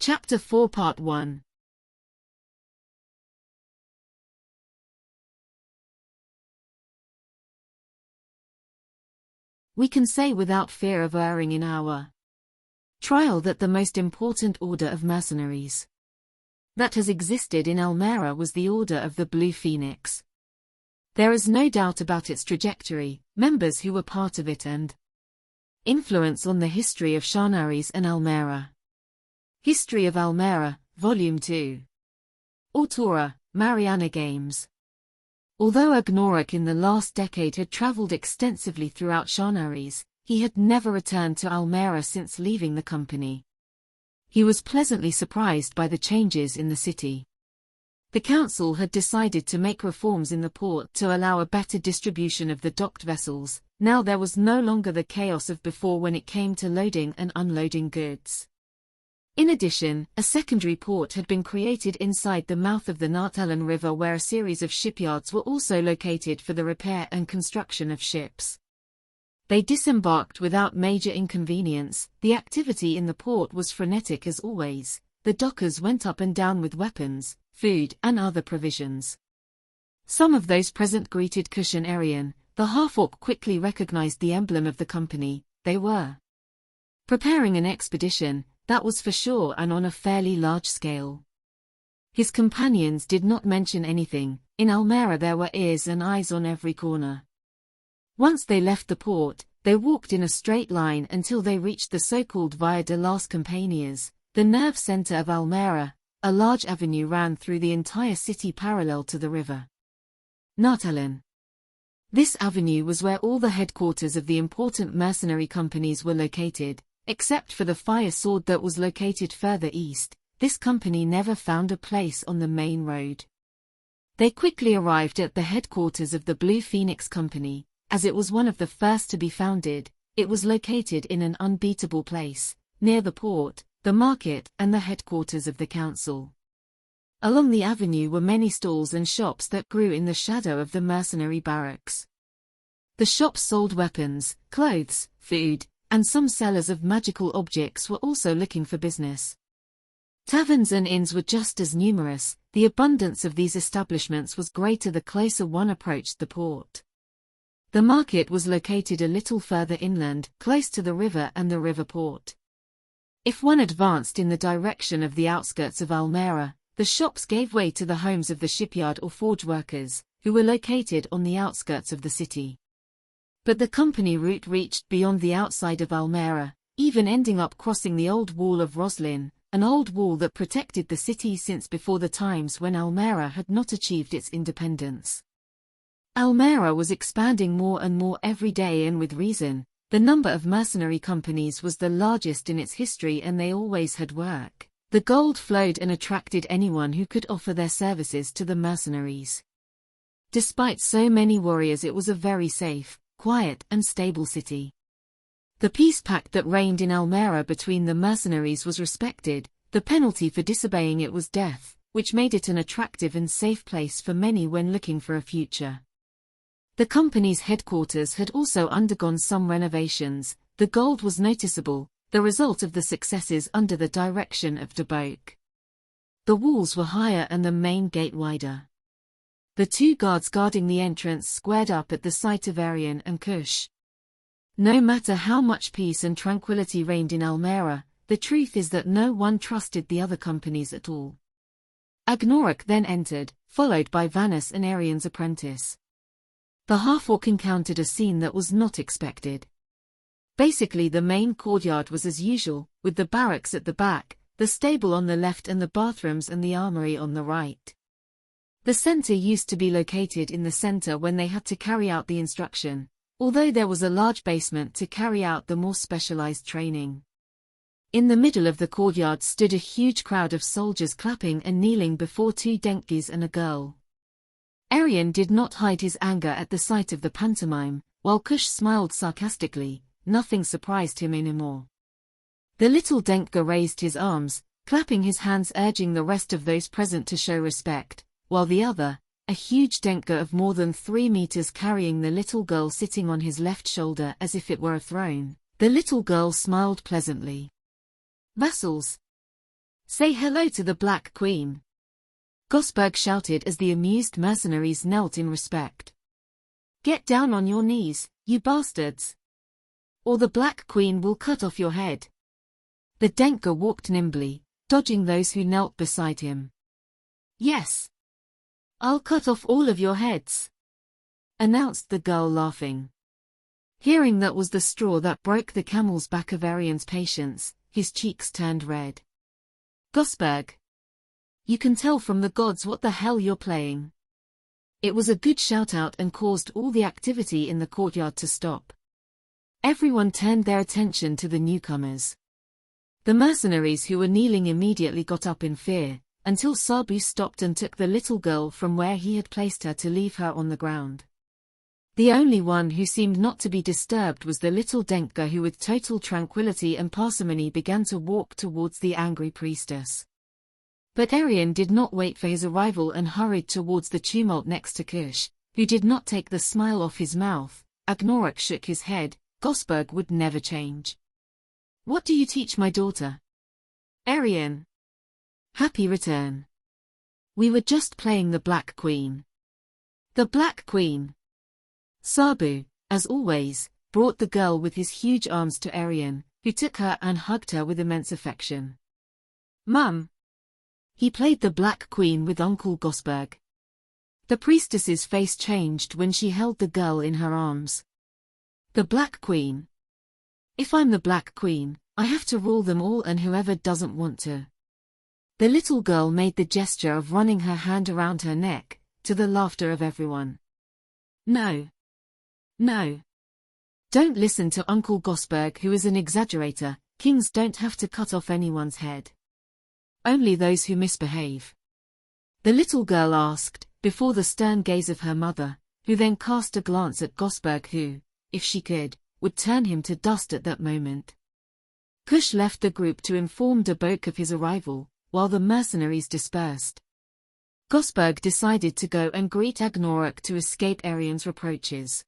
Chapter 4 Part 1. We can say without fear of erring in our trial that the most important order of mercenaries that has existed in Almera was the Order of the Blue Phoenix. There is no doubt about its trajectory, members who were part of it and influence on the history of Shanaris and Almera. History of Almera, Volume 2. Autora, Mariana Games. Although Agnoruk in the last decade had traveled extensively throughout Shanaris, he had never returned to Almera since leaving the company. He was pleasantly surprised by the changes in the city. The council had decided to make reforms in the port to allow a better distribution of the docked vessels. Now there was no longer the chaos of before when it came to loading and unloading goods. In addition, a secondary port had been created inside the mouth of the Nartalan River where a series of shipyards were also located for the repair and construction of ships. They disembarked without major inconvenience. The activity in the port was frenetic as always. The dockers went up and down with weapons, food, and other provisions. Some of those present greeted Kush and Arian. The half-orc quickly recognized the emblem of the company. They were preparing an expedition, that was for sure, and on a fairly large scale. His companions did not mention anything. In Almera there were ears and eyes on every corner. Once they left the port, they walked in a straight line until they reached the so-called Via de las Campanias, the nerve center of Almera. A large avenue ran through the entire city parallel to the river Nartalan. This avenue was where all the headquarters of the important mercenary companies were located. Except for the fire sword that was located further east, this company never found a place on the main road. They quickly arrived at the headquarters of the Blue Phoenix Company. As it was one of the first to be founded, it was located in an unbeatable place, near the port, the market, and the headquarters of the council. Along the avenue were many stalls and shops that grew in the shadow of the mercenary barracks. The shops sold weapons, clothes, food, and some sellers of magical objects were also looking for business. Taverns and inns were just as numerous. The abundance of these establishments was greater the closer one approached the port. The market was located a little further inland, close to the river and the river port. If one advanced in the direction of the outskirts of Almera, the shops gave way to the homes of the shipyard or forge workers, who were located on the outskirts of the city. But the company route reached beyond the outside of Almera, even ending up crossing the old wall of Roslin, an old wall that protected the city since before the times when Almera had not achieved its independence. Almera was expanding more and more every day, and with reason. The number of mercenary companies was the largest in its history, and they always had work. The gold flowed and attracted anyone who could offer their services to the mercenaries. Despite so many warriors, it was a very safe, quiet, and stable city. The peace pact that reigned in Almera between the mercenaries was respected. The penalty for disobeying it was death, which made it an attractive and safe place for many when looking for a future. The company's headquarters had also undergone some renovations. The gold was noticeable, the result of the successes under the direction of Debok. The walls were higher and the main gate wider. The two guards guarding the entrance squared up at the sight of Arian and Kush. No matter how much peace and tranquility reigned in Almera, the truth is that no one trusted the other companies at all. Agnoruk then entered, followed by Vanus and Arian's apprentice. The half-orc encountered a scene that was not expected. Basically, the main courtyard was as usual, with the barracks at the back, the stable on the left and the bathrooms and the armory on the right. The center used to be located in the center when they had to carry out the instruction, although there was a large basement to carry out the more specialized training. In the middle of the courtyard stood a huge crowd of soldiers clapping and kneeling before two denkis and a girl. Arian did not hide his anger at the sight of the pantomime, while Kush smiled sarcastically. Nothing surprised him anymore. The little Denka raised his arms, clapping his hands, urging the rest of those present to show respect, while the other, a huge Denka of more than 3 meters, carrying the little girl sitting on his left shoulder as if it were a throne. The little girl smiled pleasantly. Vassals, Say hello to the Black Queen. Gosberg shouted as the amused mercenaries knelt in respect. Get down on your knees, you bastards! Or the Black Queen will cut off your head. The Denka walked nimbly, dodging those who knelt beside him. Yes. I'll cut off all of your heads, announced the girl laughing. Hearing that was the straw that broke the camel's back of Arian's patience, his cheeks turned red. Gosberg. You can tell from the gods what the hell you're playing. It was a good shout-out and caused all the activity in the courtyard to stop. Everyone turned their attention to the newcomers. The mercenaries who were kneeling immediately got up in fear, until Sabu stopped and took the little girl from where he had placed her to leave her on the ground. The only one who seemed not to be disturbed was the little Denka, who with total tranquility and parsimony began to walk towards the angry priestess. But Arian did not wait for his arrival and hurried towards the tumult next to Kush, who did not take the smile off his mouth. Agnoruk shook his head. Gosberg would never change. What do you teach my daughter? Arian. Happy return. We were just playing the Black Queen. The Black Queen. Sabu, as always, brought the girl with his huge arms to Arian, who took her and hugged her with immense affection. Mum. He played the Black Queen with Uncle Gosberg. The priestess's face changed when she held the girl in her arms. The Black Queen. If I'm the Black Queen, I have to rule them all, and whoever doesn't want to. The little girl made the gesture of running her hand around her neck, to the laughter of everyone. No. No. Don't listen to Uncle Gosberg, who is an exaggerator. Kings don't have to cut off anyone's head. Only those who misbehave. The little girl asked, before the stern gaze of her mother, who then cast a glance at Gosberg, who, if she could, would turn him to dust at that moment. Kush left the group to inform Dabok of his arrival, while the mercenaries dispersed. Gosberg decided to go and greet Agnoruk to escape Arian's reproaches.